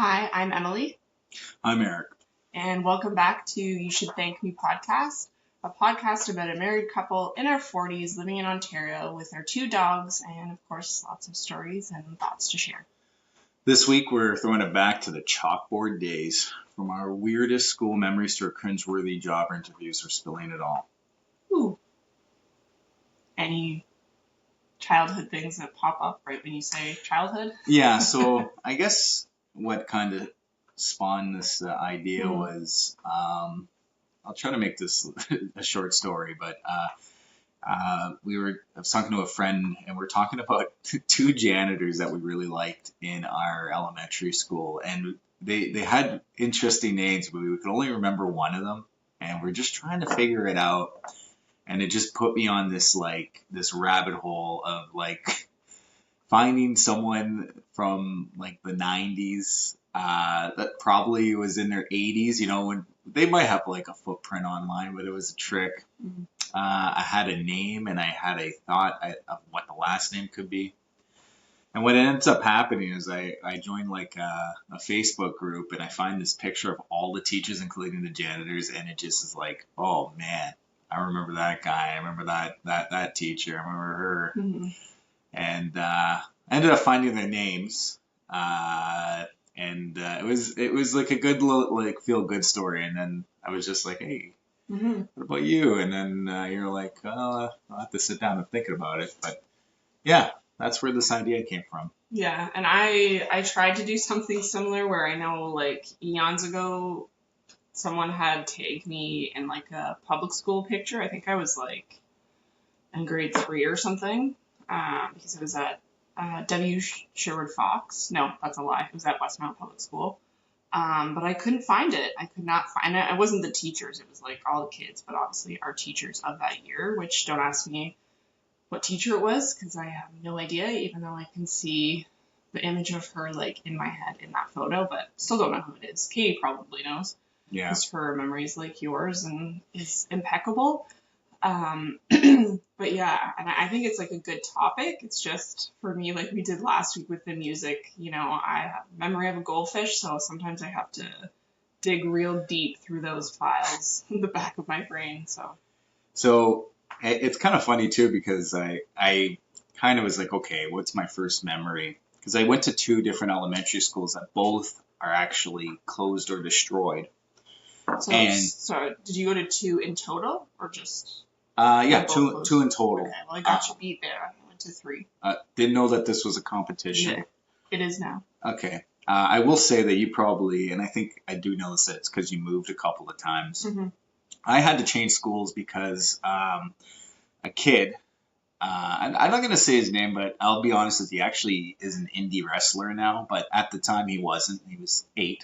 Hi, I'm Emily, I'm Eric. and welcome back to You Should Thank Me podcast, a podcast about a married couple in our 40s living in Ontario with our two dogs and, of course, lots of stories and thoughts to share. This week we're throwing it back to the chalkboard days, from our weirdest school memories to our cringeworthy job interviews. We're spilling it all. Ooh. Any childhood things that pop up right when you say childhood? Yeah, so I guess what kind of spawned this idea was, I'll try to make this a short story, but I was talking to a friend and we're talking about two janitors that we really liked in our elementary school, and they had interesting names, but we could only remember one of them, and we're just trying to figure it out. And it just put me on this rabbit hole of finding someone from the 90s that probably was in their 80s, when they might have a footprint online, but it was a trick. Mhm. I had a name and I had a thought of what the last name could be. And what ends up happening is I joined a Facebook group, and I find this picture of all the teachers, including the janitors, and it just is like, oh man, I remember that guy. I remember that teacher. I remember her. Mm-hmm. And I ended up finding their names. And it was like a good feel good story. And then I was just like, hey, Mm-hmm. what about you? And then you're like, oh, I'll have to sit down and think about it. But yeah, that's where this idea came from. Yeah, and I tried to do something similar where I know eons ago someone had tagged me in a public school picture. I think I was in grade 3 or something, because it was at W. Sherwood Fox. No, that's a lie. It was at Westmount Public School. But I couldn't find it. I could not find it. It wasn't the teachers. It was all the kids, but obviously our teachers of that year, which don't ask me what teacher it was because I have no idea, even though I can see the image of her in my head in that photo, but still don't know who it is. Katie probably knows. Yeah. Because her memory is like yours and is impeccable. But yeah, and I think it's a good topic. It's just for me, like we did last week with the music, I have memory of a goldfish, so sometimes I have to dig real deep through those files in the back of my brain. So it's kind of funny too, because I kind of was like, okay, what's my first memory? Because I went to two different elementary schools that both are actually closed or destroyed. So did you go to 2 in total or just? Yeah, two in total. Okay, well I got you beat there. I went to 3. Didn't know that this was a competition. Yeah, it is now. Okay. I will say that you probably, and I think I do know this, it's because you moved a couple of times. Mm-hmm. I had to change schools because a kid, I'm not going to say his name, but I'll be honest with you, he actually is an indie wrestler now, but at the time he wasn't. He was 8.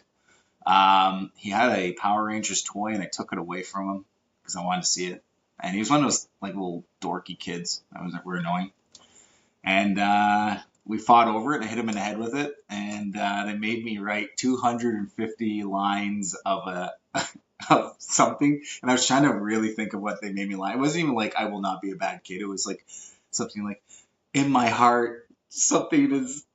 He had a Power Rangers toy, and I took it away from him because I wanted to see it. And he was one of those little dorky kids that were annoying. And we fought over it. I hit him in the head with it, and they made me write 250 lines of of something. And I was trying to really think of what they made me lie. It wasn't even I will not be a bad kid. It was something in my heart, something is,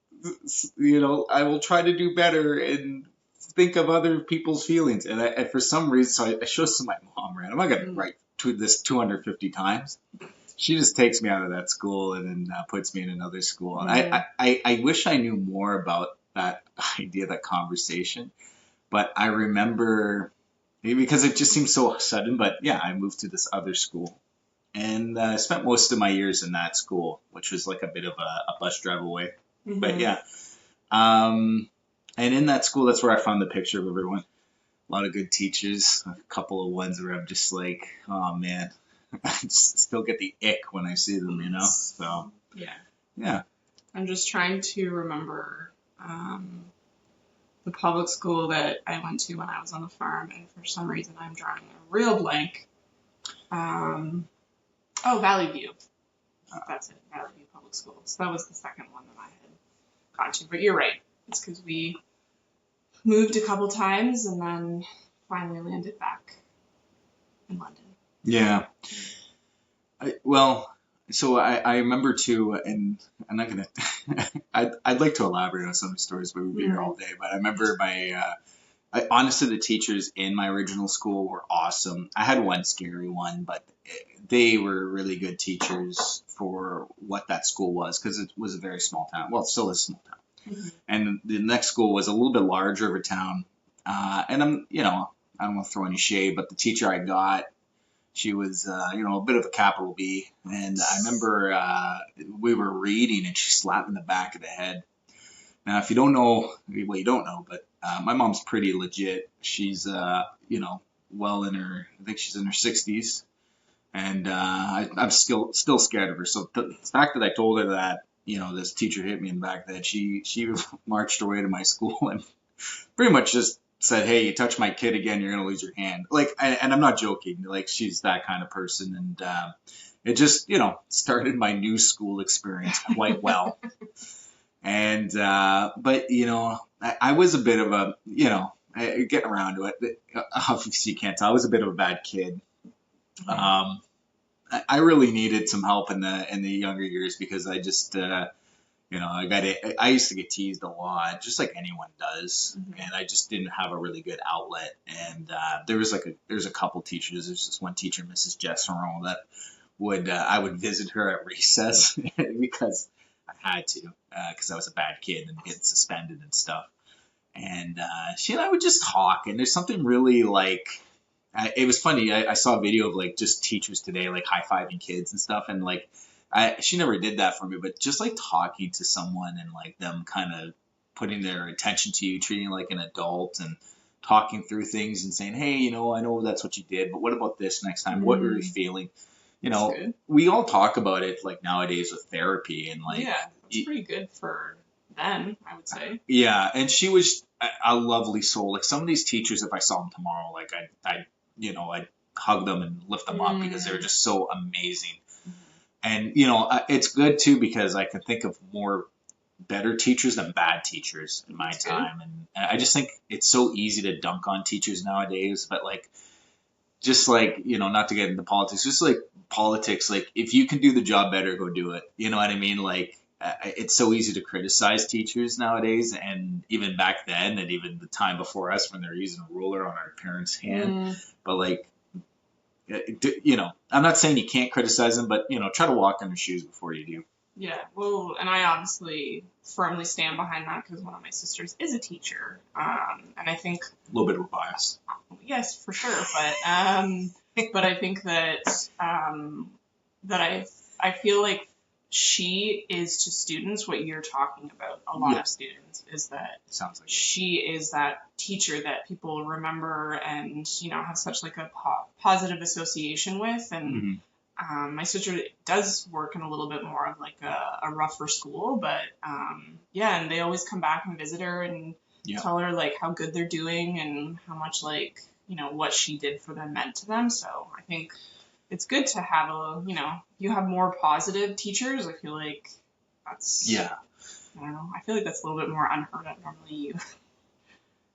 I will try to do better and think of other people's feelings. And for some reason, so I showed this to my mom, right? I'm not going to write this 250 times. She just takes me out of that school and then puts me in another school. And I wish I knew more about that idea, that conversation. But I remember, because it just seems so sudden, but yeah, I moved to this other school. And I spent most of my years in that school, which was a bit of a bus drive away. Mm-hmm. But yeah. And in that school, that's where I found the picture of everyone. A lot of good teachers, a couple of ones where I'm just oh man, I still get the ick when I see them, So yeah. I'm just trying to remember the public school that I went to when I was on the farm, and for some reason I'm drawing a real blank. Valley View. That's it, Valley View Public School. So that was the second one that I had gone to. But you're right. It's because we moved a couple times and then finally landed back in London. Yeah. So I remember too, and I'm not gonna. I'd like to elaborate on some of the stories, but we'd be here all day. But I remember honestly, the teachers in my original school were awesome. I had one scary one, but they were really good teachers for what that school was, because it was a very small town. Well, it still is a small town. And the next school was a little bit larger of a town. And I don't want to throw any shade, but the teacher I got, she was, a bit of a capital B. And I remember we were reading and she slapped me in the back of the head. Now, if you don't know, well, you don't know, but my mom's pretty legit. She's, well in her, I think she's in her 60s. And I'm still scared of her. So the fact that I told her that, this teacher hit me in the back of the head, she marched her way to my school and pretty much just said, "Hey, you touch my kid again, you're gonna lose your hand." Like, and I'm not joking. Like, she's that kind of person, and it just, started my new school experience quite well. And but I was a bit of a, getting around to it. Obviously, you can't tell. I was a bit of a bad kid. I really needed some help in the younger years because I just I used to get teased a lot, just like anyone does, and I just didn't have a really good outlet. And there's a couple teachers. There's this one teacher, Mrs. Jesseron, that I would visit her at recess because I had to, because I was a bad kid and getting suspended and stuff. And she and I would just talk, and there's something really like. It was funny. I saw a video of like just teachers today, like high-fiving kids and stuff, and like she never did that for me, but just like talking to someone and like them kind of putting their attention to you, treating you like an adult, and talking through things and saying, "Hey, I know that's what you did, but what about this next time? What were you feeling?" We all talk about it like nowadays with therapy and like it's pretty good for then, I would say. Yeah, and she was a lovely soul. Like some of these teachers, if I saw them tomorrow, like I'd hug them and lift them up because they were just so amazing. And, it's good too because I can think of more better teachers than bad teachers in my time. And I just think it's so easy to dunk on teachers nowadays. But like, just like, not to get into politics, just like politics, like if you can do the job better, go do it. You know what I mean? Like, it's so easy to criticize teachers nowadays. And even back then and even the time before us when they're using a ruler on our parents' hand. But like, I'm not saying you can't criticize them, but, try to walk in their shoes before you do. Yeah, well, and I obviously firmly stand behind that because one of my sisters is a teacher. And I think... A little bit of a bias. Yes, for sure. But I think that, I feel like she is to students what you're talking about. A lot of students is that sounds like she is that teacher that people remember and have such like a positive association with. And my sister does work in a little bit more of like a rougher school, but and they always come back and visit her and tell her like how good they're doing and how much like what she did for them meant to them. So I think it's good to have you have more positive teachers. I feel like that's, I don't know. I feel like that's a little bit more unheard of. Normally you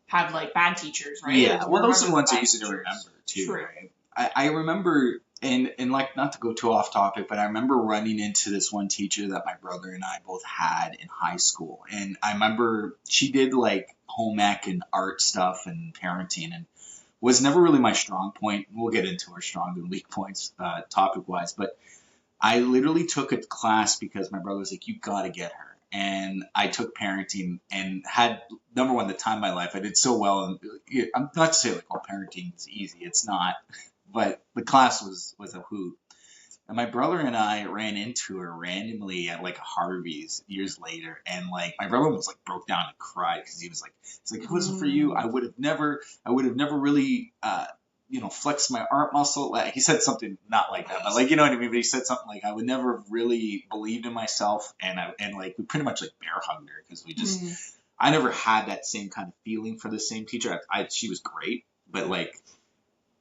have like bad teachers, right? Yeah, well, those are the ones I used to remember too. True. Right? I remember, and like not to go too off topic, but I remember running into this one teacher that my brother and I both had in high school. And I remember she did like home ec and art stuff and parenting and was never really my strong point. We'll get into our strong and weak points topic-wise, but I literally took a class because my brother was like, "You got to get her." And I took parenting and had, number one, the time of my life. I did so well. And I'm not to say like, parenting is easy. It's not. But the class was a hoot. And my brother and I ran into her randomly at like Harvey's years later. And like my brother was like broke down and cried because he was like, "It's like, if it wasn't for you, I would have never really, flexed my arm muscle." Like, he said something not like that, but like, you know what I mean? But he said something like, "I would never really believed in myself." And like, we pretty much like bear hugged her because we just, I never had that same kind of feeling for the same teacher. She was great, but like,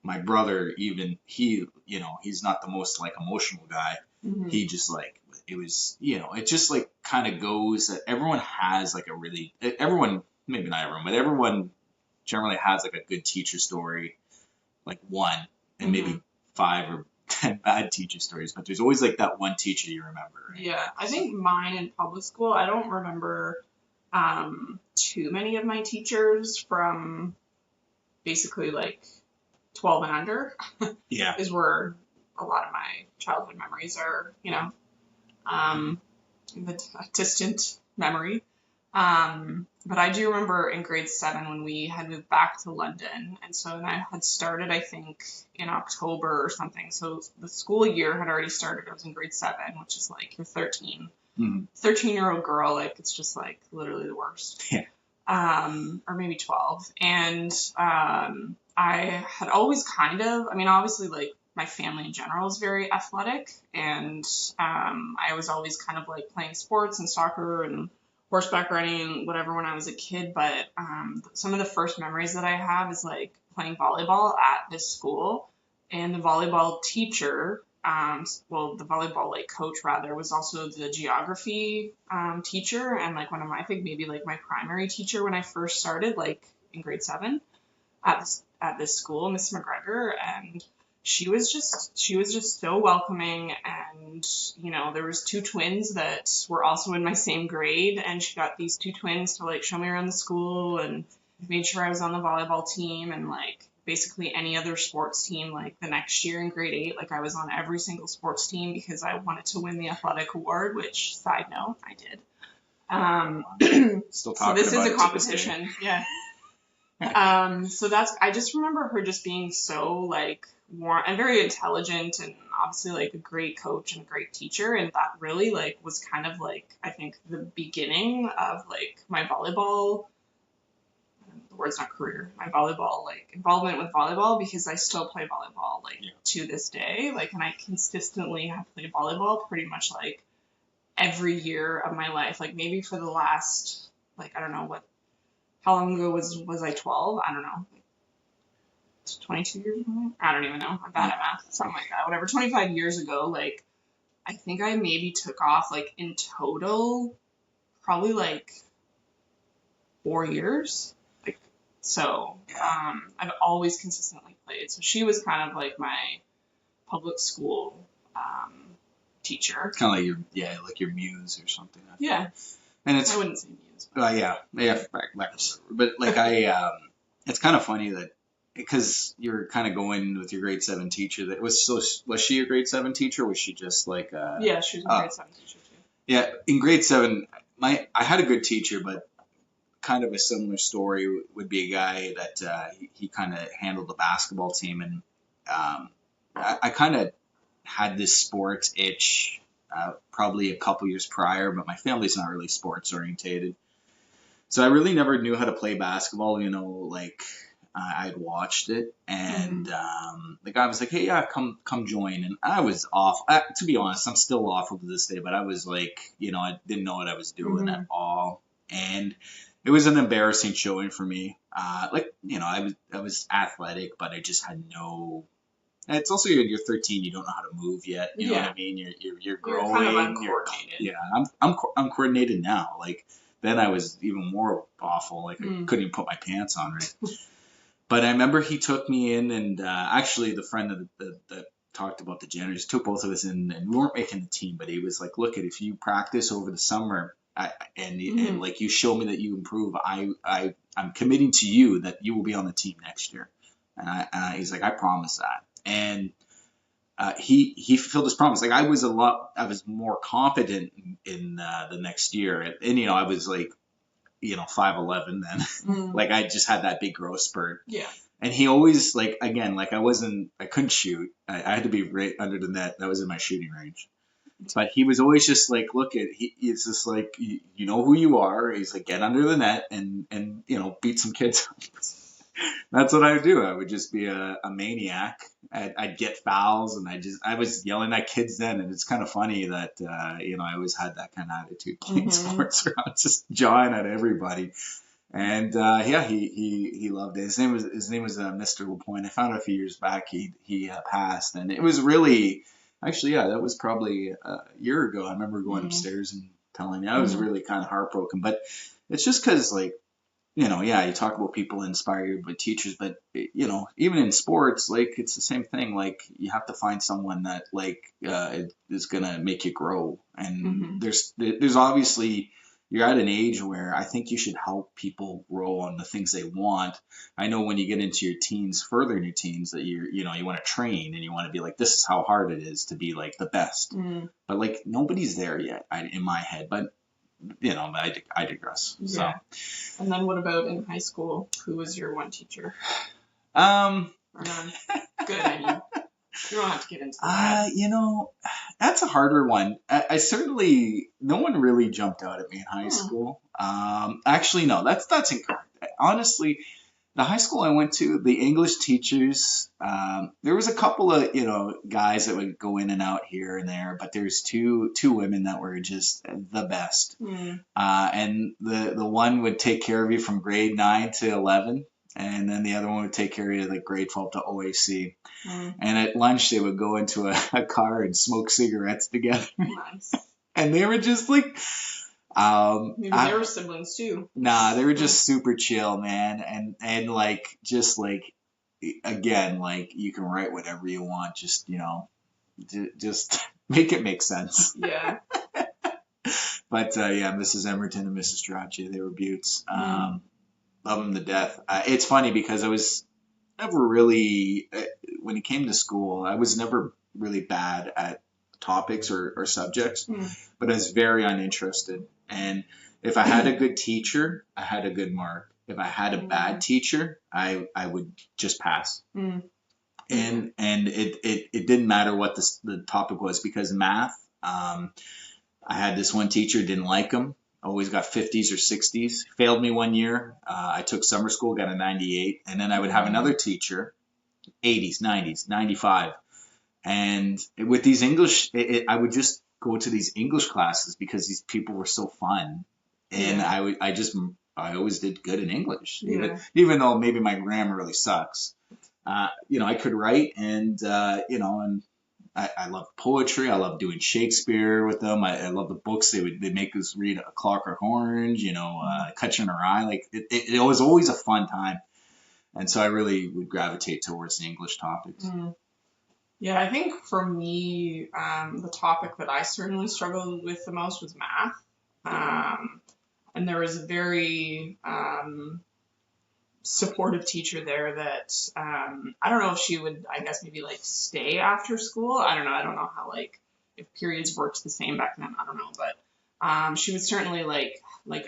my brother, even he, he's not the most like emotional guy. He just like, it was, it just like kind of goes that everyone has like maybe not everyone, but everyone generally has like a good teacher story, like one and maybe 5 or than bad teacher stories, but there's always like that one teacher you remember, right? Yeah, I think mine in public school, I don't remember too many of my teachers from basically like 12 and under Yeah. is where a lot of my childhood memories are, the distant memory. But I do remember in grade 7 when we had moved back to London. And so then I had started, I think, in October or something. So the school year had already started. I was in grade 7, which is like you're 13. 13-year-old girl, like it's just like literally the worst. Yeah. Or maybe 12. And I had always obviously like my family in general is very athletic. And I was always kind of like playing sports and soccer and horseback riding and whatever when I was a kid, but some of the first memories that I have is like playing volleyball at this school, and the volleyball teacher, the volleyball like coach rather, was also the geography teacher, and like I think maybe like my primary teacher when I first started, like in grade 7 at this school, Miss McGregor, and she was just so welcoming, and there was 2 twins that were also in my same grade, and she got these 2 twins to like show me around the school and made sure I was on the volleyball team and like basically any other sports team. Like the next year in grade 8, like I was on every single sports team because I wanted to win the athletic award, which side note I did. Still talking so this about is a it competition. Yeah. I just remember her just being so like warm and very intelligent, and obviously like a great coach and a great teacher, and that really like was kind of like I think the beginning of like my volleyball, the word's not career, my volleyball like involvement with volleyball, because I still play volleyball like to this day, like, and I consistently have played volleyball pretty much like every year of my life, like maybe for the last like I don't know how long ago was I 12? I don't know. 22 years ago? I don't even know. I'm bad at math. Something like that. Whatever. 25 years ago, like, I think I maybe took off, like, in total, probably, like, 4 years. Like, so, I've always consistently played. So she was kind of, like, my public school teacher. Kind of like your muse or something. Yeah. And I wouldn't say muse. But like it's kind of funny that because you're kind of going with your grade 7 teacher. Was she a grade 7 teacher? Or was she just like yeah, she was a grade 7 teacher too. Yeah, in grade 7, I had a good teacher, but kind of a similar story would be a guy that he kind of handled the basketball team, and I kind of had this sports itch probably a couple years prior, but my family's not really sports orientated. So I really never knew how to play basketball, I'd watched it, and the guy was like, "Hey, yeah, come join." And I was off. To be honest, I'm still awful to this day, but I was like, I didn't know what I was doing at all, and it was an embarrassing showing for me. I was athletic, but I just had no. It's also you're 13, you don't know how to move yet. You know what I mean? You're growing. You're kind of uncoordinated. I'm coordinated now. Like then I was even more awful. Like I couldn't even put my pants on right. But I remember he took me in, and actually the friend that talked about the janitors took both of us in, and we weren't making the team. But he was like, "Look, if you practice over the summer, and like you show me that you improve, I'm committing to you that you will be on the team next year." And he's like, "I promise that." And he fulfilled his promise. Like I was more confident in the next year, and I was like, 5'11" then. Like I just had that big growth spurt. Yeah. And he always I couldn't shoot. I had to be right under the net. That was in my shooting range. But he was always just like, he's just like, you know who you are. He's like, get under the net and beat some kids up. That's what I would do. I would just be a maniac. I'd get fouls, and I was yelling at kids then. And it's kind of funny that, I always had that kind of attitude playing sports where I was just jawing at everybody. And, he loved it. His name was Mr. LaPointe. I found out a few years back he passed, and it was really, actually, that was probably a year ago. I remember going upstairs and telling you I was really kind of heartbroken, but it's just because yeah, you talk about people inspired by teachers, but even in sports, like it's the same thing. Like you have to find someone that is gonna make you grow. And Hmm. there's obviously you're at an age where I think you should help people grow on the things they want. I know when you get into your teens, further in your teens, that you want to train and you want to be like, this is how hard it is to be like the best. Mm. But like nobody's there yet in my head. But I digress. So. Yeah. And then what about in high school? Who was your one teacher? Um, Or none? Good, I mean. You don't have to get into that. that's a harder one. I certainly, no one really jumped out at me in high Hmm. school. Actually, no, that's incorrect. Honestly, the high school I went to, the English teachers, there was a couple of, guys that would go in and out here and there, but there's two women that were just the best. Hmm. And the one would take care of you from grade 9 to 11. And then the other one would take care of you like grade 12 to OAC. Hmm. And at lunch, they would go into a car and smoke cigarettes together. Nice. And they were just like, Maybe they were siblings too. nah, they were just super chill, man. And like, just like, again, like you can write whatever you want. Just, just make it make sense. Yeah. But yeah, Mrs. Emerton and Mrs. Strachey, they were beauts. Mm. Love them to death. It's funny because I was never really, when it came to school, I was never really bad at topics or subjects, Mm. but I was very uninterested. And if I had a good teacher, I had a good mark. If I had a bad teacher, I would just pass. Mm. And it didn't matter what the topic was, because math, I had this one teacher, didn't like him. Always got 50s or 60s. Failed me one year. I took summer school, got a 98. And then I would have another teacher, 80s, 90s, 95. And with these English, I would just go to these English classes because these people were so fun. And Yeah. I always did good in English, Yeah. even though maybe my grammar really sucks. I could write and I love poetry. I love doing Shakespeare with them. I love the books. They make us read A Clockwork Orange, Catcher in the Rye. Like it was always a fun time, and so I really would gravitate towards the English topics. Mm. Yeah, I think for me, the topic that I certainly struggled with the most was math. And there was a very supportive teacher there that I don't know if she would, I guess, maybe like stay after school. I don't know. I don't know how like if periods worked the same back then. I don't know, but she would certainly like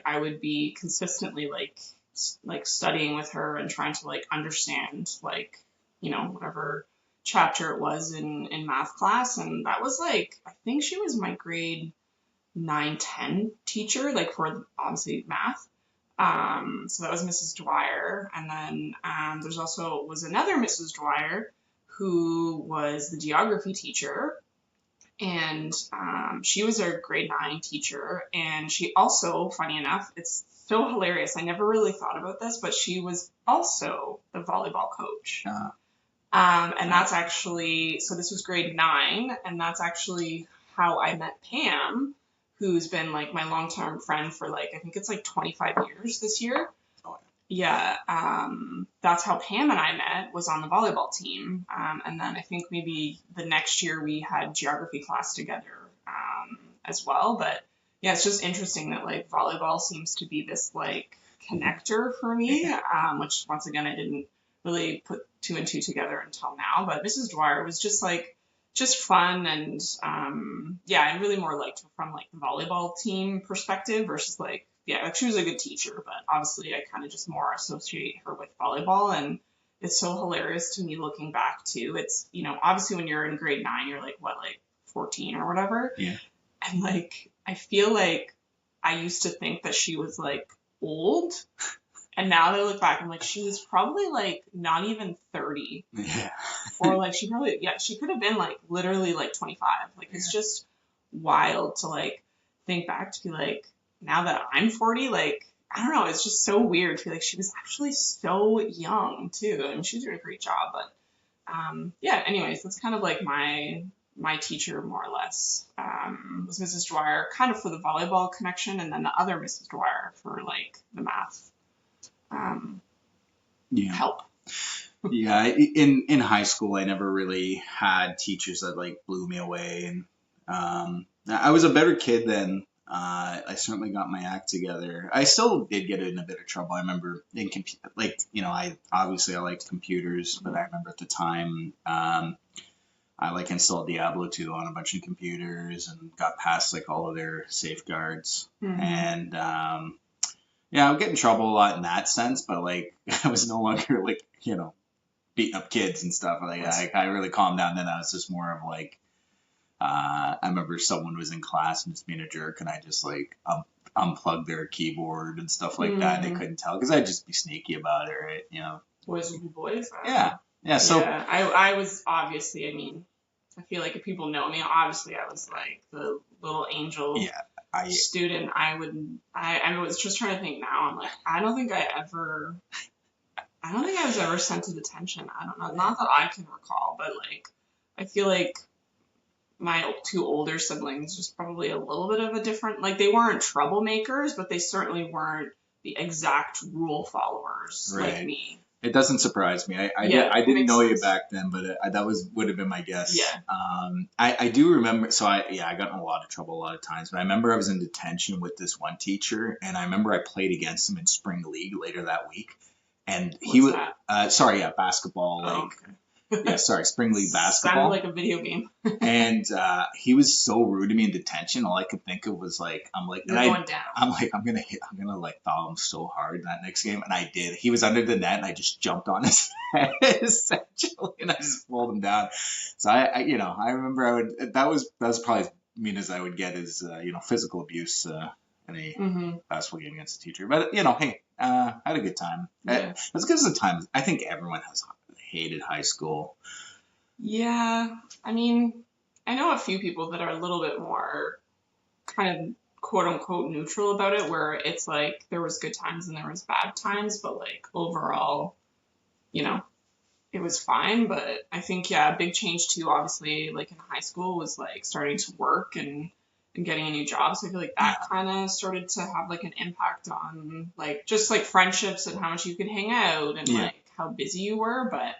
I would be consistently like studying with her and trying to like understand like whatever chapter it was in math class. And that was like I think she was my grade 9, 10 teacher, like for obviously math. So that was Mrs. Dwyer. And then there's also was another Mrs. Dwyer who was the geography teacher. And she was our grade 9 teacher. And she also, funny enough, it's so hilarious. I never really thought about this, but she was also the volleyball coach. And that's actually, so this was grade 9, and that's actually how I met Pam, who's been like my long-term friend for like, I think it's like 25 years this year. Oh, Yeah, that's how Pam and I met, was on the volleyball team. And then I think maybe the next year we had geography class together as well. But yeah, it's just interesting that like volleyball seems to be this like connector for me, which once again, I didn't really put 2 and 2 together until now. But Mrs. Dwyer was just fun and yeah, I really more liked her from like the volleyball team perspective versus like like she was a good teacher, but obviously I kind of just more associate her with volleyball. And it's so hilarious to me looking back too. It's obviously when you're in grade 9 you're like what, like 14 or whatever. Yeah. And like I feel like I used to think that she was like old. And now that I look back, I'm like, she was probably like not even 30. Yeah. Or like she could have been like literally like 25. Like it's just wild to like think back to be like, now that I'm 40, like, I don't know, it's just so weird to be like, she was actually so young too. I mean, she was doing a great job, but yeah, anyways, that's kind of like my teacher more or less, was Mrs. Dwyer, kind of for the volleyball connection, and then the other Mrs. Dwyer for like the math Yeah. help. Yeah, in high school, I never really had teachers that like blew me away, and I was a better kid then. I certainly got my act together. I still did get in a bit of trouble. I remember I liked computers, but I remember at the time, I like installed Diablo 2 on a bunch of computers and got past like all of their safeguards, and yeah, I would get in trouble a lot in that sense, but like I was no longer like beating up kids and stuff. Like I really calmed down then. I was just more of like, I remember someone was in class and just being a jerk, and I just like unplugged their keyboard and stuff like that. And they couldn't tell because I'd just be sneaky about it, right? Boys will be boys. Yeah. So yeah, I was obviously. I mean, I feel like if people know me, obviously I was like the little angel. yeah, student. I was just trying to think now. I'm like, I don't think I was ever sent to detention. I don't know. Not that I can recall, but like, I feel like my two older siblings was probably a little bit of a different, like they weren't troublemakers, but they certainly weren't the exact rule followers like me. It doesn't surprise me. I didn't know you back then, but that would have been my guess. Yeah. I do remember. So I got in a lot of trouble a lot of times, but I remember I was in detention with this one teacher, and I remember I played against him in spring league later that week, and he was basketball. Spring league basketball. Sounded like a video game. And he was so rude to me in detention. All I could think of was like, You're going down. I'm like foul him so hard in that next game, and I did. He was under the net, and I just jumped on his head essentially, and I just pulled him down. So I remember that was probably as mean as I would get is physical abuse in a basketball game against a teacher. But hey, I had a good time. Yeah. That's because of the time. I think everyone has hated high school. Yeah, I mean, I know a few people that are a little bit more kind of quote unquote neutral about it, where it's like there was good times and there was bad times, but like overall, it was fine. But I think, a big change too, obviously, like in high school was like starting to work and getting a new job. So I feel like that kind of started to have like an impact on like just like friendships and how much you could hang out and like how busy you were. But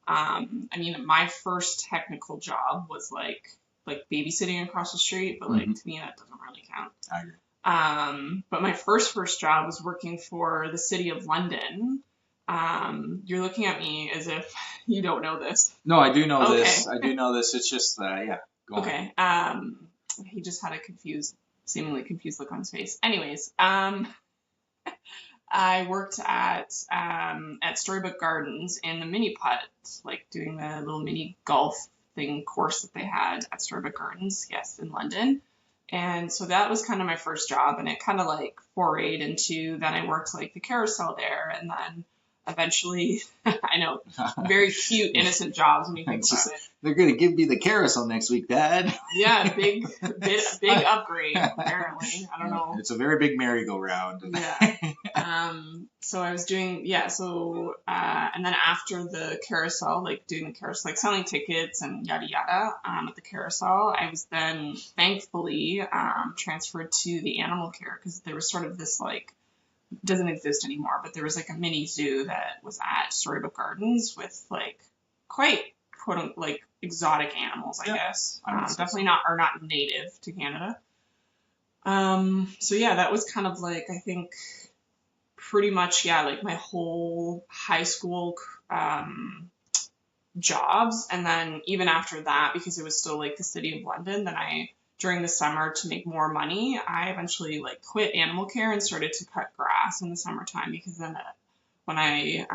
I mean, my first technical job was like babysitting across the street, but like to me that doesn't really count. I agree. But my first job was working for the City of London. You're looking at me as if you don't know this. No, I do know this. I do know this. It's just go okay. on. He just had a seemingly confused look on his face. Anyways, I worked at Storybook Gardens in the mini putt, like doing the little mini golf thing course that they had at Storybook Gardens, in London. And so that was kind of my first job, and it kind of like forayed into, then I worked like the carousel there, and then eventually, I know, very cute, innocent jobs when you think about it. They're going to give me the carousel next week, Dad. Yeah, big upgrade, apparently. I don't know. It's a very big merry-go-round. Yeah. So I was doing, and then after the carousel, like doing the carousel, like selling tickets and yada yada at the carousel, I was then thankfully transferred to the animal care, because there was sort of this like, doesn't exist anymore, but there was like a mini zoo that was at Storybook Gardens with like quite quote unquote like exotic animals, I guess. Definitely not native to Canada. So that was kind of like, I think pretty much like my whole high school jobs. And then even after that, because it was still like the City of London, then during the summer, to make more money, I eventually like quit animal care and started to cut grass in the summertime, because then when I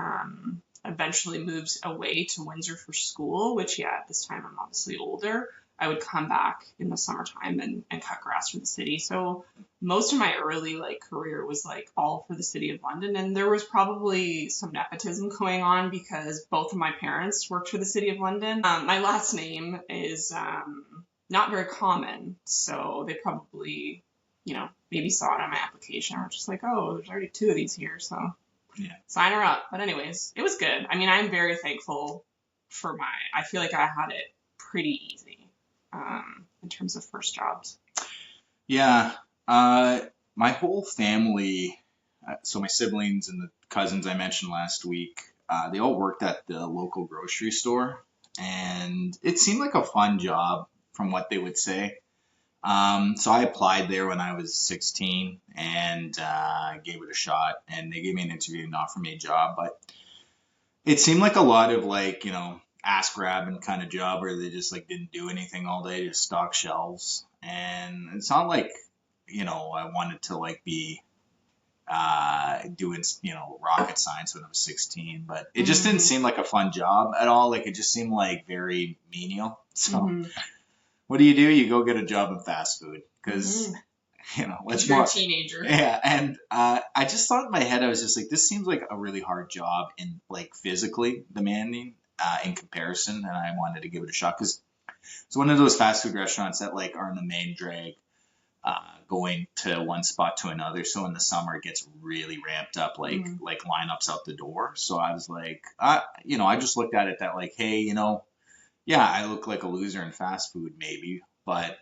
eventually moved away to Windsor for school, which at this time I'm obviously older, I would come back in the summertime and cut grass for the city. So most of my early like career was like all for the City of London, and there was probably some nepotism going on because both of my parents worked for the City of London. My last name is not very common, so they probably, maybe saw it on my application or just like, oh, there's already two of these here, so sign her up. But anyways, it was good. I mean, I'm very thankful for I feel like I had it pretty easy in terms of first jobs. Yeah, my whole family, so my siblings and the cousins I mentioned last week, they all worked at the local grocery store, and it seemed like a fun job from what they would say. So I applied there when I was 16 and gave it a shot, and they gave me an interview and offered me a job. But it seemed like a lot of like, ass grabbing kind of job where they just like didn't do anything all day, just stock shelves. And it's not like, I wanted to like be doing, rocket science when I was 16, but it just didn't seem like a fun job at all. Like it just seemed like very menial. So what do? You go get a job in fast food because, what's You're more, a teenager. yeah. And I just thought in my head, I was just like, this seems like a really hard job and like physically demanding in comparison. And I wanted to give it a shot because it's one of those fast food restaurants that like are in the main drag going to one spot to another. So in the summer it gets really ramped up, like lineups out the door. So I was like, I just looked at it that like, hey, yeah, I look like a loser in fast food maybe, but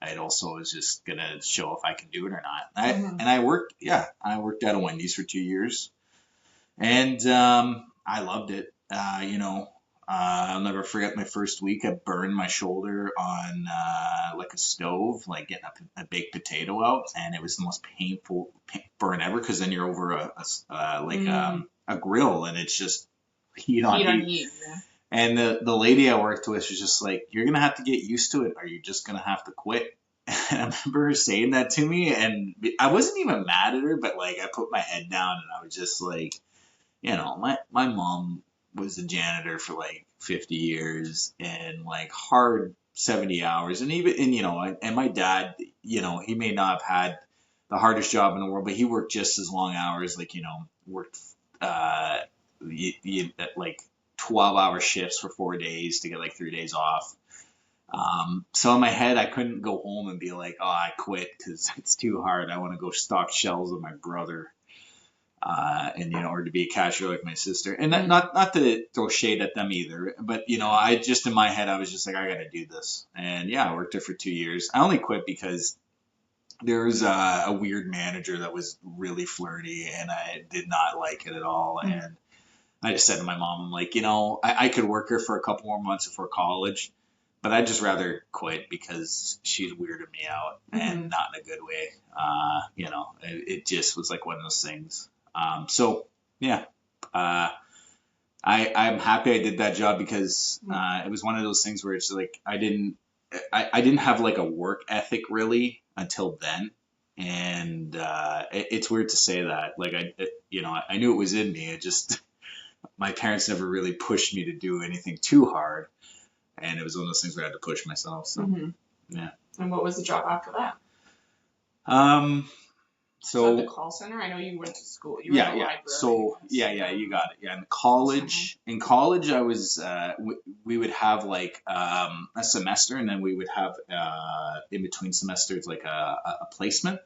it also is just gonna show if I can do it or not. And I worked at a Wendy's for 2 years, and I loved it. I'll never forget my first week. I burned my shoulder on like a stove, like getting a baked potato out, and it was the most painful burn ever because then you're over a grill and it's just heat on heat. Yeah. And the lady I worked with was just like, you're gonna have to get used to it, or you're just gonna have to quit. And I remember her saying that to me, and I wasn't even mad at her, but like I put my head down and I was just like, my mom was a janitor for like 50 years and like hard 70 hours. And and my dad, he may not have had the hardest job in the world, but he worked just as long hours, like, worked, like 12-hour shifts for 4 days to get like 3 days off. So in my head, I couldn't go home and be like, oh, I quit because it's too hard. I want to go stock shelves with my brother. Or to be a cashier like my sister, and not to throw shade at them either, but I just in my head I was just like, I got to do this, and yeah, I worked there for 2 years. I only quit because there was a weird manager that was really flirty, and I did not like it at all, and I just said to my mom, I'm like, I could work her for a couple more months before college, but I'd just rather quit because she's weirded me out, and not in a good way. It just was like one of those things. So yeah, I'm happy I did that job because it was one of those things where it's like I didn't have like a work ethic really until then, and it's weird to say that. Like I knew it was in me. It just my parents never really pushed me to do anything too hard, and it was one of those things where I had to push myself. So yeah. And what was the job after that? So the call center. I know you went to school. You were in the library. So you got it. Yeah, in college, I was. We would have like a semester, and then we would have in between semesters like a placement.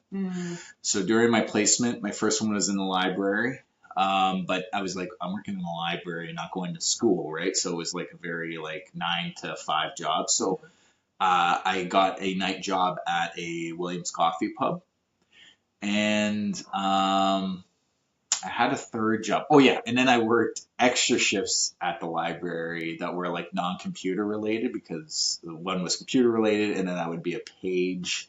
So during my placement, my first one was in the library. But I was like, I'm working in the library, not going to school, right? So it was like a very like 9 to 5 job. So I got a night job at a Williams coffee pub. And I had a third job. Oh yeah, and then I worked extra shifts at the library that were like non-computer related because one was computer related, and then I would be a page.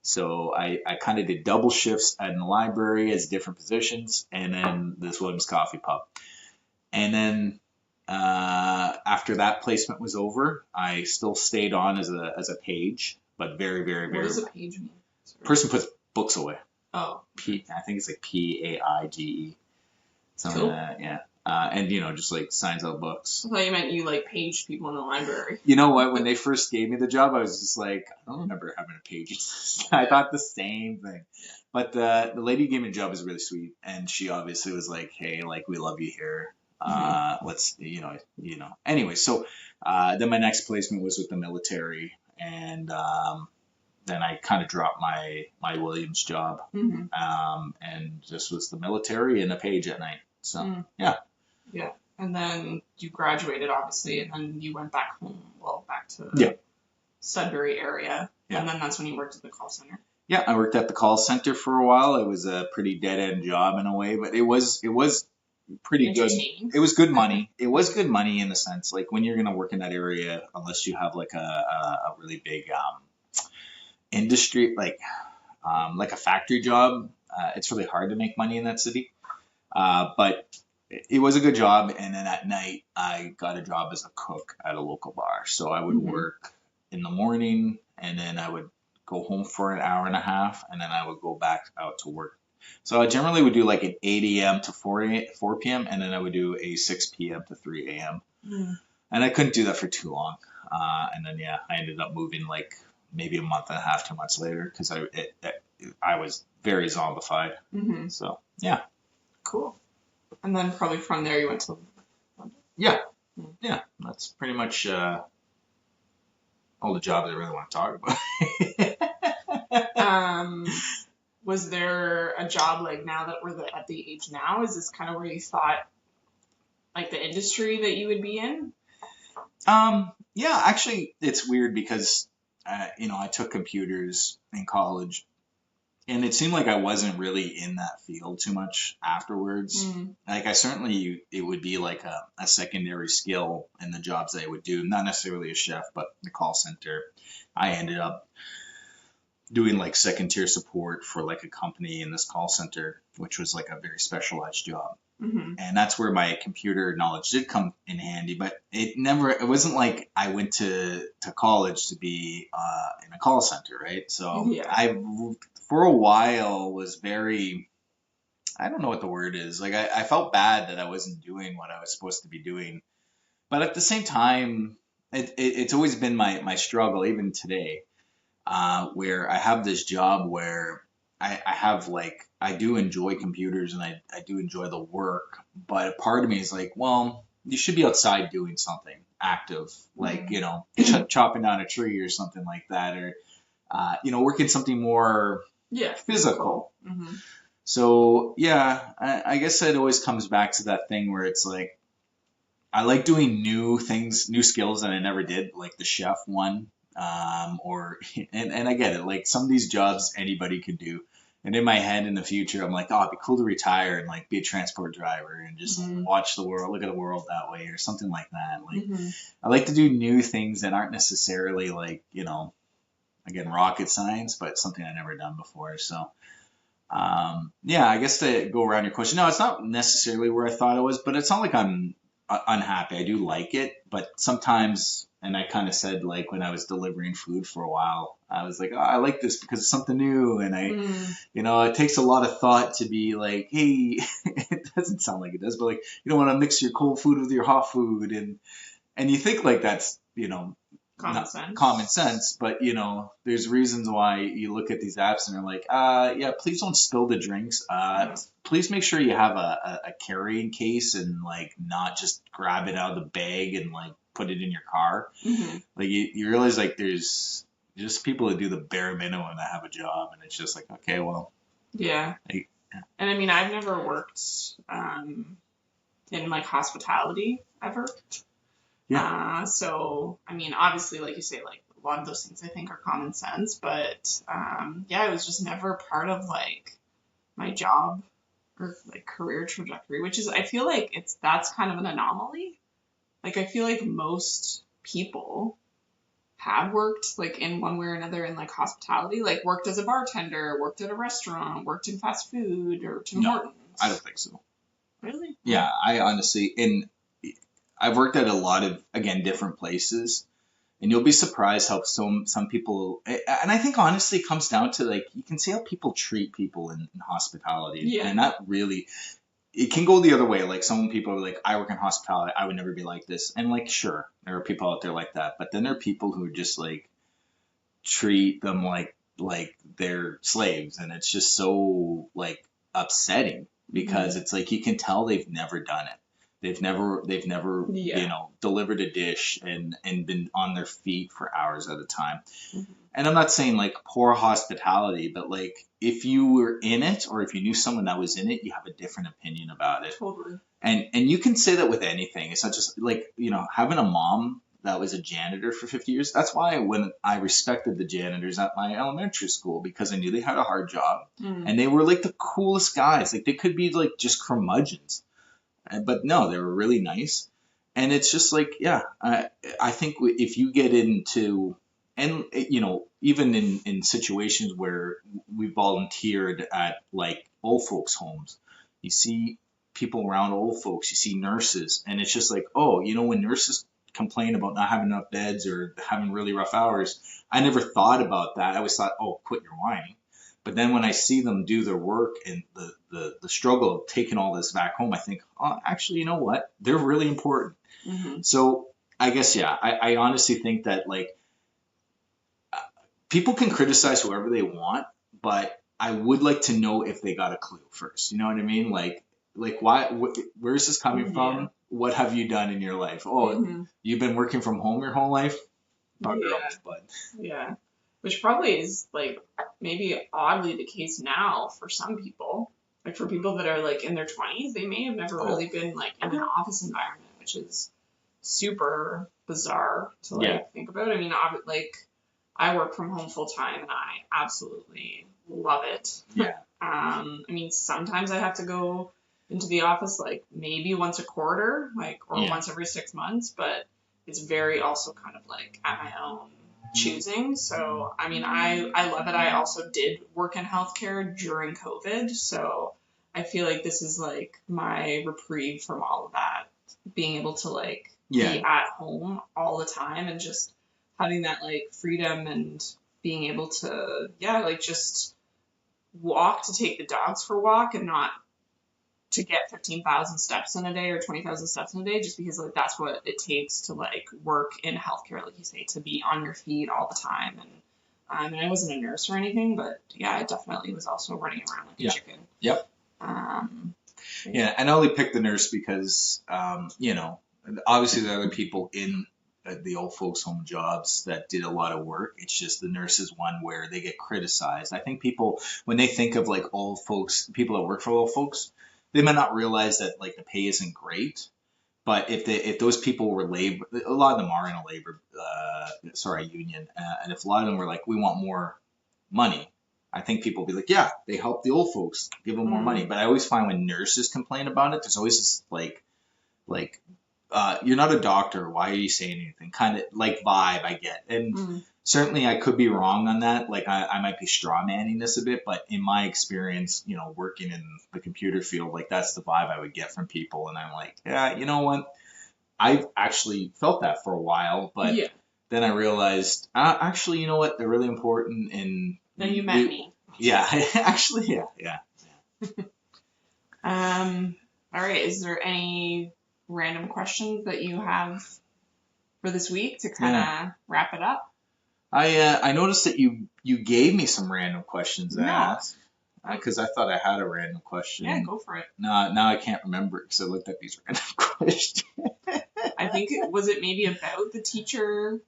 So I kind of did double shifts in the library as different positions, and then this Williams Coffee Pub. And then after that placement was over, I still stayed on as a page, but very, very, very. What does a page mean? Person puts books away. Oh. I think it's like PAIGE. Something Cool. like that, yeah. And just like signs out books. I thought you meant you like paged people in the library. You know what? When they first gave me the job, I was just like, I don't remember having a page. I thought the same thing. But the lady who gave me the job was really sweet, and she obviously was like, hey, like we love you here. Let's Anyway, so then my next placement was with the military, and then I kind of dropped my Williams job, and just was the military and a page at night. So yeah. And then you graduated, obviously, and then you went back home. Well, back to Sudbury area, and then that's when you worked at the call center. Yeah, I worked at the call center for a while. It was a pretty dead end job in a way, but it was pretty good. Entertaining. It was good money. It was good money in the sense like when you're gonna work in that area, unless you have like a really big industry like a factory job, it's really hard to make money in that city. But it was a good job. And then at night, I got a job as a cook at a local bar. So I would Hmm. work in the morning and then I would go home for an hour and a half and then I would go back out to work. So I generally would do like an 8 a.m. to 4 p.m. and then I would do a 6 p.m. to 3 a.m. Mm. And I couldn't do that for too long. And then, yeah, I ended up moving like maybe a month and a half, 2 months later because I was very zombified. Hmm. So, yeah. Cool. And then probably from there you went to London. Yeah. Mm. Yeah. That's pretty much all the jobs I really want to talk about. Was there a job like now that we're at the age now? Is this kind of where you thought like the industry that you would be in? Yeah, actually, it's weird because, I took computers in college and it seemed like I wasn't really in that field too much afterwards. Mm. Like, I certainly, it would be like a secondary skill in the jobs that I would do, not necessarily a chef, but the call center. I ended up doing like second tier support for like a company in this call center, which was like a very specialized job. Hmm. And that's where my computer knowledge did come in handy, but it wasn't like I went to college to be in a call center, right? So Yeah. for a while was very, I don't know what the word is. Like I felt bad that I wasn't doing what I was supposed to be doing. But at the same time, it's always been my struggle, even today, where I have this job where I have like I do enjoy computers and I do enjoy the work, but a part of me is like, well, you should be outside doing something active, like chopping down a tree or something like that, or working something more Yeah. physical. Hmm. So yeah, I guess it always comes back to that thing where it's like I like doing new things, new skills that I never did, like the chef one. And I get it. Like some of these jobs anybody could do. And in my head in the future, I'm like, oh, it'd be cool to retire and like be a transport driver and just Hmm. watch the world, look at the world that way or something like that. Like Hmm. I like to do new things that aren't necessarily like, again, rocket science, but something I've never done before. So, yeah, I guess to go around your question, no, it's not necessarily where I thought it was, but it's not like I'm unhappy. I do like it, but sometimes, and I kind of said like when I was delivering food for a while, I was like, oh, I like this because it's something new, and it takes a lot of thought to be like, hey, it doesn't sound like it does, but like you don't want to mix your cold food with your hot food, and you think like that's Common sense. common sense, but there's reasons why you look at these apps and they're like, yeah, please don't spill the drinks. Please make sure you have a carrying case and like not just grab it out of the bag and like put it in your car. Hmm. Like you realize like there's just people that do the bare minimum that have a job, and it's just like, okay, well, Yeah. like, And I mean, I've never worked in like hospitality ever. yeah, So, I mean, obviously, like you say, like a lot of those things I think are common sense, but yeah, it was just never part of like my job or like career trajectory, which is, I feel like that's kind of an anomaly. Like, I feel like most people have worked like in one way or another in like hospitality, like worked as a bartender, worked at a restaurant, worked in fast food or Tim No, Hortons. I don't think so. Really? Yeah, I honestly, I've worked at a lot of, again, different places, and you'll be surprised how some people, and I think honestly it comes down to like you can see how people treat people in hospitality, Yeah. and that really it can go the other way. Like some people are like, I work in hospitality, I would never be like this, and like sure, there are people out there like that, but then there are people who just like treat them like they're slaves, and it's just so like upsetting because it's like you can tell they've never done it. They've never Yeah. delivered a dish and been on their feet for hours at a time. Mhm. And I'm not saying like poor hospitality, but like if you were in it or if you knew someone that was in it, you have a different opinion about it. Totally. And you can say that with anything. It's not just like, having a mom that was a janitor for 50 years. That's why when I respected the janitors at my elementary school, because I knew they had a hard job and they were like the coolest guys. Like they could be like just curmudgeons, but no, they were really nice. And it's just like, yeah, I think if you get into, and even in situations where we volunteered at like old folks homes, you see people around old folks, you see nurses, and it's just like, oh, when nurses complain about not having enough beds or having really rough hours, I never thought about that. I always thought, oh, quit your whining. But then when I see them do their work and the struggle of taking all this back home, I think, oh, actually, you know what? They're really important. Mm-hmm. So I guess, yeah, I honestly think that like people can criticize whoever they want, but I would like to know if they got a clue first. You know what I mean? Like why? Where is this coming from? What have you done in your life? Oh, you've been working from home your whole life? Yeah. Which probably is like maybe oddly the case now for some people. Like for people that are like in their 20s, they may have never really been like in an office environment, which is super bizarre to like think about. I mean, I work from home full time and I absolutely love it. Yeah. I mean, sometimes I have to go into the office like maybe once a quarter, or once every 6 months, but it's very also kind of like at my own choosing. So, I mean, I love it. I also did work in healthcare during COVID. So I feel like this is like my reprieve from all of that, being able to like be at home all the time and just having that like freedom and being able to, like just walk to take the dogs for a walk and not to get 15,000 steps in a day or 20,000 steps in a day, just because like that's what it takes to like work in healthcare, like you say, to be on your feet all the time. And I wasn't a nurse or anything, but I definitely was also running around like a chicken. Yep. And I only picked the nurse because, obviously there are other people in the old folks home jobs that did a lot of work. It's just the nurse is one where they get criticized. I think people, when they think of like old folks, people that work for old folks, they might not realize that like the pay isn't great. But if those people were labor, a lot of them are in a labor, union, and if a lot of them were like, we want more money, I think people will be like, yeah, they help the old folks, give them more money. But I always find when nurses complain about it, there's always this like, you're not a doctor, why are you saying anything? Kind of like vibe I get. And certainly I could be wrong on that. Like I might be straw manning this a bit, but in my experience, working in the computer field, like that's the vibe I would get from people. And I'm like, yeah, you know what? I've actually felt that for a while, but then I realized, actually, you know what? They're really important. And then you met me. Yeah, actually, yeah. All right. Is there any random questions that you have for this week to kind of wrap it up? I noticed that you gave me some random questions to ask because I thought I had a random question. Yeah, go for it. Now I can't remember because I looked at these random questions. I think was it maybe about the teacher,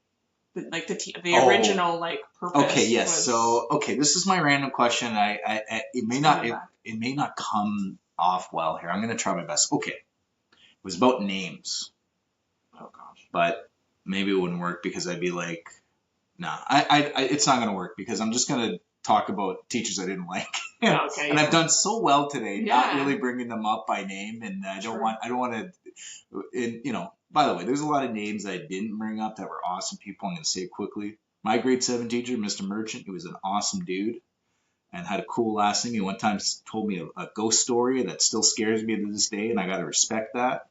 like the original like purpose. Okay, yes. So this is my random question. It may not come off well here. I'm gonna try my best. Okay, it was about names. Oh gosh. But maybe it wouldn't work because I'd be like, nah, it's not gonna work because I'm just gonna talk about teachers I didn't like. Okay. And I've done so well today, not really bringing them up by name, and I don't want to. By the way, there's a lot of names I didn't bring up that were awesome people. I'm gonna say it quickly. My grade 7 teacher, Mr. Merchant, he was an awesome dude and had a cool last name. He one time told me a ghost story that still scares me to this day, and I gotta respect that.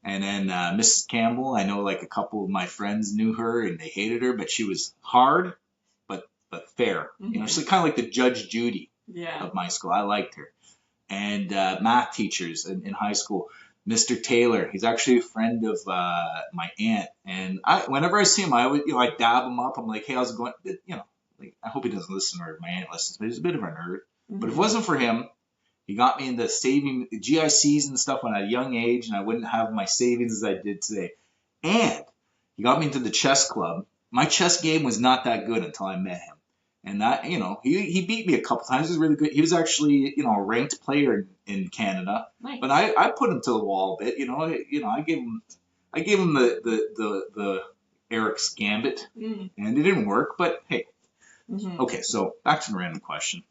And then Mrs. Campbell, I know like a couple of my friends knew her and they hated her, but she was hard, but fair. She's kind of like the Judge Judy of my school. I liked her. And math teachers in high school, Mr. Taylor, he's actually a friend of my aunt. And whenever I see him, I always I dab him up. I'm like, hey, how's it going? I hope he doesn't listen or my aunt listens, but he's a bit of a nerd. But if it wasn't for him, he got me into saving GICs and stuff when I was a young age, and I wouldn't have my savings as I did today. And he got me into the chess club. My chess game was not that good until I met him. And that, he beat me a couple times. He was really good. He was actually, a ranked player in Canada. Nice. But I put him to the wall a bit. I gave him the Eric's Gambit, Mm. and it didn't work, but hey. Mm-hmm. Okay, so back to the random question.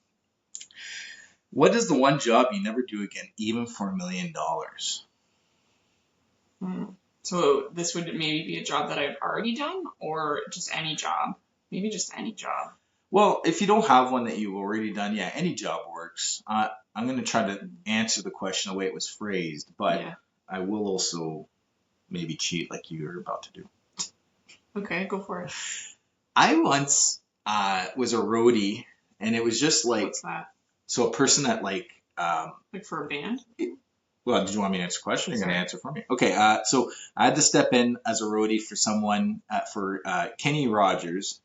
What is the one job you never do again, even for $1 million? So this would maybe be a job that I've already done, or just any job? Maybe just any job. Well, if you don't have one that you've already done, yeah, any job works. I'm going to try to answer the question the way it was phrased, but Yeah. I will also maybe cheat like you were about to do. Okay, go for it. I once was a roadie, and it was just like, What's that? so a person that Like for a band? well, did you want me to answer the question? Or you're going to Sorry. answer for me? Okay, so I had to step in as a roadie for someone, for Kenny Rogers.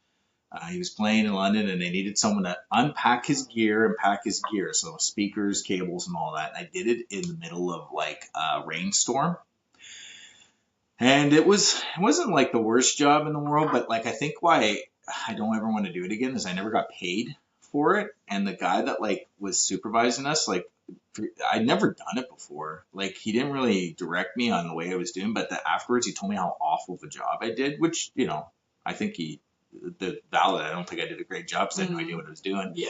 He was playing in London, and they needed someone to unpack his gear and pack his gear, so speakers, cables, and all that. And I did it in the middle of like a rainstorm, and it wasn't like the worst job in the world, but like I think why I don't ever want to do it again is I never got paid for it, and the guy that like was supervising us, like I'd never done it before. Like he didn't really direct me on the way I was doing, but afterwards he told me how awful of a job I did, which I think the valid. I don't think I did a great job because I had no idea what I was doing. Yeah.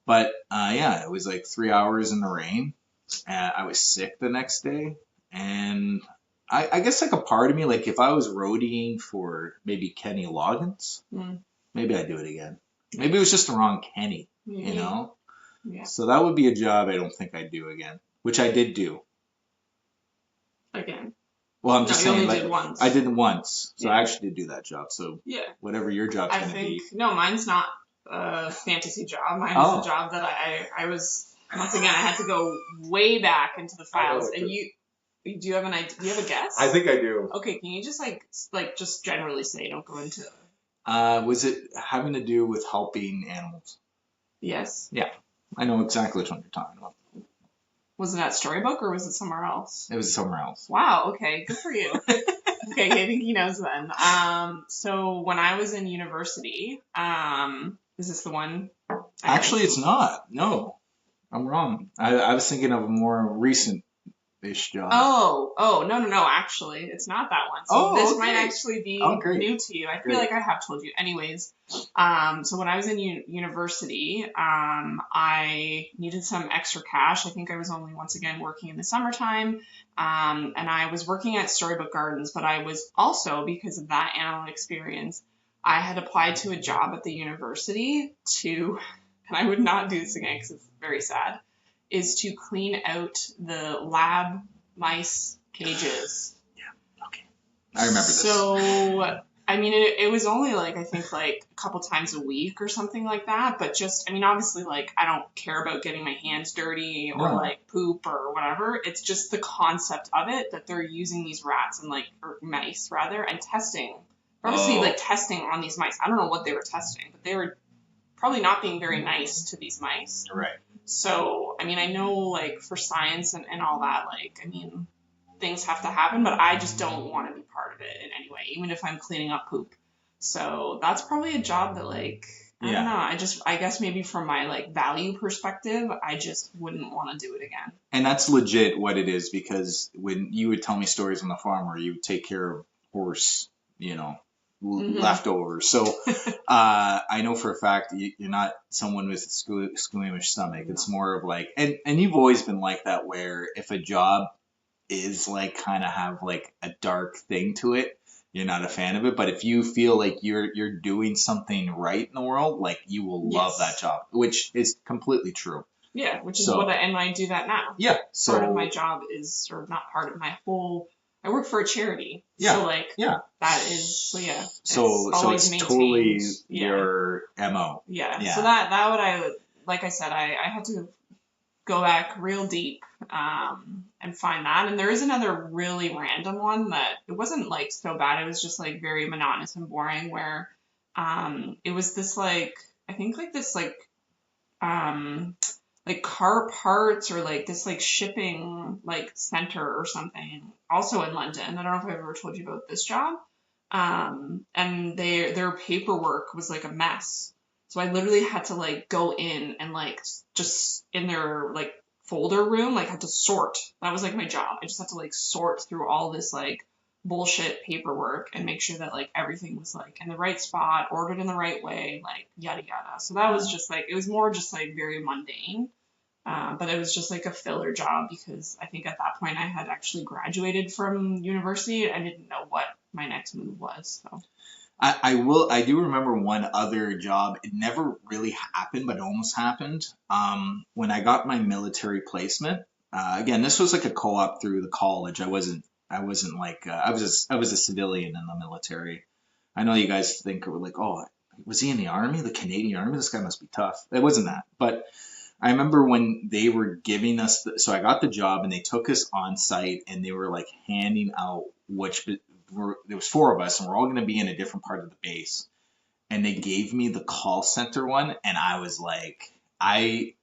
But yeah, it was like 3 hours in the rain. I was sick the next day, and I guess like a part of me, like if I was roadieing for maybe Kenny Loggins, maybe I'd do it again. Maybe it was just the wrong Kenny, Yeah. So that would be a job I don't think I'd do again, which I did do. Again. Well, I'm just saying, like, did once. I did it once, so Yeah. I actually did do that job. So yeah, whatever your job's going to be. No, mine's not a fantasy job. Mine's a job that I was, once again, I had to go way back into the files. And do you have an idea? Do you have a guess? I think I do. Okay, can you just like just generally say, don't go into. Was it having to do with helping animals? Yes. Yeah, I know exactly which one you're talking about. Was it at Storybook or was it somewhere else? It was somewhere else. Wow. Okay. Good for you. Okay. I think he knows then. So when I was in university, is this the one? Actually, it's not. No, I'm wrong. I was thinking of a more recent-ish job. Oh, no. Actually, it's not that one. So this might actually be new to you. I feel like I have told you. Anyways, so when I was in university, I needed some extra cash. I think I was only once again working in the summertime, and I was working at Storybook Gardens. But I was also, because of that animal experience, I had applied to a job at the university to, and I would not do this again because it's very sad, is to clean out the lab mice cages. Yeah, okay. I remember this. So, I mean, it was only like, I think like a couple times a week or something like that. But just, I mean, obviously, like, I don't care about getting my hands dirty or like poop or whatever. It's just the concept of it that they're using these rats and like, or mice rather, and testing. Obviously, like testing on these mice. I don't know what they were testing, but they were probably not being very nice to these mice. Right. So, I mean, I know, like, for science and all that, like, I mean, things have to happen, but I just don't want to be part of it in any way, even if I'm cleaning up poop. So that's probably a job that, like, I don't know. I guess maybe from my, like, value perspective, I just wouldn't want to do it again. And that's legit what it is, because when you would tell me stories on the farm where you would take care of horse, leftovers. So I know for a fact you're not someone with a squeamish stomach. It's more of like, and you've always been like that, where if a job is like kind of have like a dark thing to it, you're not a fan of it. But if you feel like you're doing something right in the world, like you will love that job, which is completely true. Yeah, which is and I do that now. Yeah. So part of my job is sort of not part of my whole. I work for a charity. Yeah. So like that is So it's totally your MO. Yeah. So that would like I said, I had to go back real deep and find that. And there is another really random one that it wasn't like so bad. It was just like very monotonous and boring, where it was this like I think like this like car parts or like this like shipping like center or something, also in London. I don't know if I've ever told you about this job. And their paperwork was like a mess. So I literally had to like go in and like just in their like folder room, like had to sort. That was like my job. I just had to like sort through all this like bullshit paperwork and make sure that like everything was like in the right spot, ordered in the right way, like yada yada. So that was just like, it was more just like very mundane. But it was just like a filler job because I think at that point I had actually graduated from university. I didn't know what my next move was. So I do remember one other job. It never really happened, but it almost happened. When I got my military placement, again, this was like a co-op through the college. I wasn't like, I was a civilian in the military. I know you guys think we're like, oh, was he in the army, the Canadian army? This guy must be tough. It wasn't that, but I remember when they were giving us, so I got the job and they took us on site and they were like handing out there was four of us and we're all going to be in a different part of the base. And they gave me the call center one and I was like, you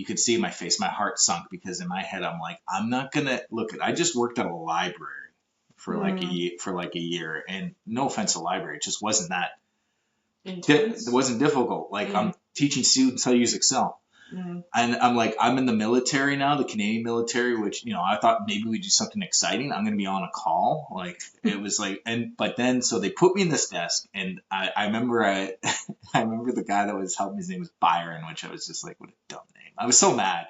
could see in my face, my heart sunk because in my head, I'm like, I'm not going to I just worked at a library for like a year and no offense to library, it just wasn't that, it wasn't difficult. Like I'm teaching students how to use Excel. And I'm like, I'm in the military now, the Canadian military, which, I thought maybe we'd do something exciting. I'm going to be on a call. Like, it was like, but then, so they put me in this desk and I remember, I remember the guy that was helping, his name was Byron, which I was just like, what a dumb name. I was so mad.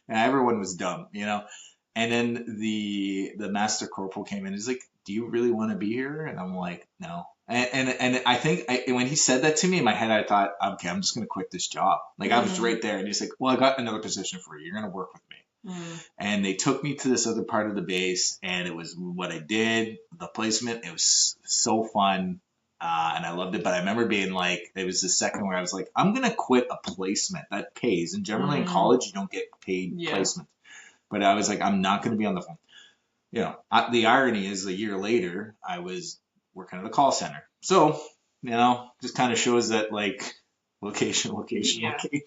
And everyone was dumb, And then the master corporal came in. He's like, do you really want to be here? And I'm like, no. And I think when he said that to me in my head, I thought, okay, I'm just going to quit this job. Like I was right there and he's like, well, I got another position for you. You're going to work with me. And they took me to this other part of the base and it was what I did, the placement. It was so fun. And I loved it. But I remember being like, it was the second where I was like, I'm going to quit a placement that pays. And generally in college, you don't get paid placement. But I was like, I'm not going to be on the phone. The irony is a year later, I was working at a call center. So, just kind of shows that like location.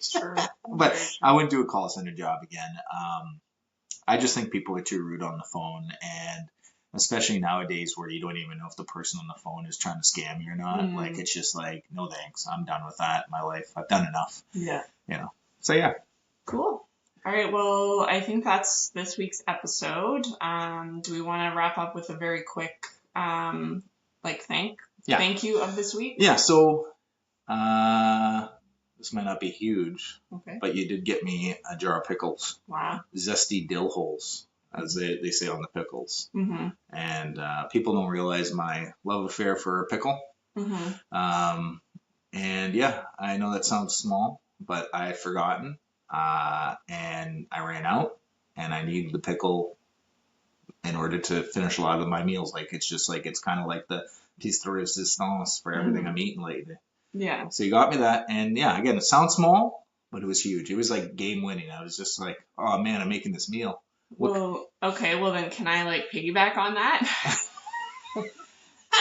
Sure. But I wouldn't do a call center job again. I just think people are too rude on the phone. And especially nowadays where you don't even know if the person on the phone is trying to scam you or not. Like, it's just like, no thanks. I'm done with that in my life. I've done enough. Yeah. So yeah. Cool. All right, well, I think that's this week's episode. Do we want to wrap up with a very quick, thank you of this week? Yeah, so this might not be huge, okay, but you did get me a jar of pickles. Wow. Zesty dill holes, as they say on the pickles. Mm-hmm. And people don't realize my love affair for a pickle. Mm-hmm. And yeah, I know that sounds small, but I had forgotten. And I ran out and I needed the pickle in order to finish a lot of my meals. Like, it's just like, it's kind of like the piece de resistance for everything I'm eating lately. Yeah. So you got me that. And yeah, again, it sounds small, but it was huge. It was like game winning. I was just like, oh man, I'm making this meal. Well, okay. Well, then can I like piggyback on that?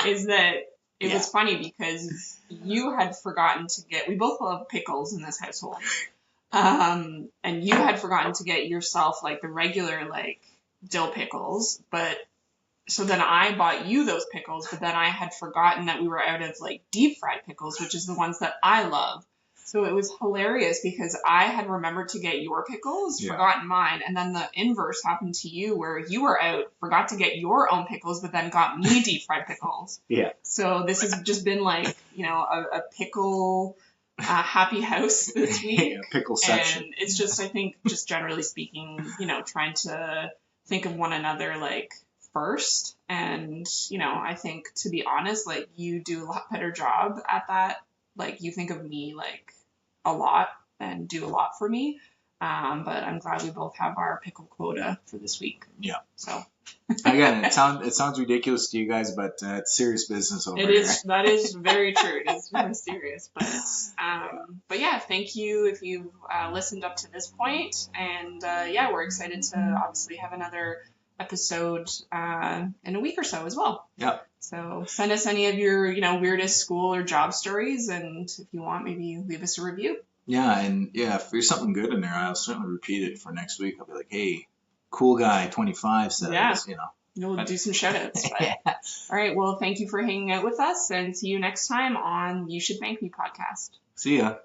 Is that it was funny because you had forgotten to we both love pickles in this household. And you had forgotten to get yourself like the regular like dill pickles, but so then I bought you those pickles, but then I had forgotten that we were out of like deep fried pickles, which is the ones that I love. So it was hilarious because I had remembered to get your pickles, forgotten mine, and then the inverse happened to you where you were out, forgot to get your own pickles, but then got me deep fried pickles. Yeah. So this has just been like, a pickle happy house this week. Pickle section. And it's just, I think, just generally speaking, trying to think of one another like first. And, I think to be honest, like you do a lot better job at that. Like you think of me like a lot and do a lot for me. But I'm glad we both have our pickle quota for this week. Yeah. So again, it sounds ridiculous to you guys, but it's serious business over here. It is. That is very true. It is very serious. But yeah, thank you if you've listened up to this point. And we're excited to obviously have another episode in a week or so as well. Yeah. So send us any of your weirdest school or job stories, and if you want, maybe leave us a review. Yeah, and if there's something good in there, I'll certainly repeat it for next week. I'll be like, hey, cool guy 25 says, We'll do some shout outs. All right, well, thank you for hanging out with us, and see you next time on You Should Thank Me podcast. See ya.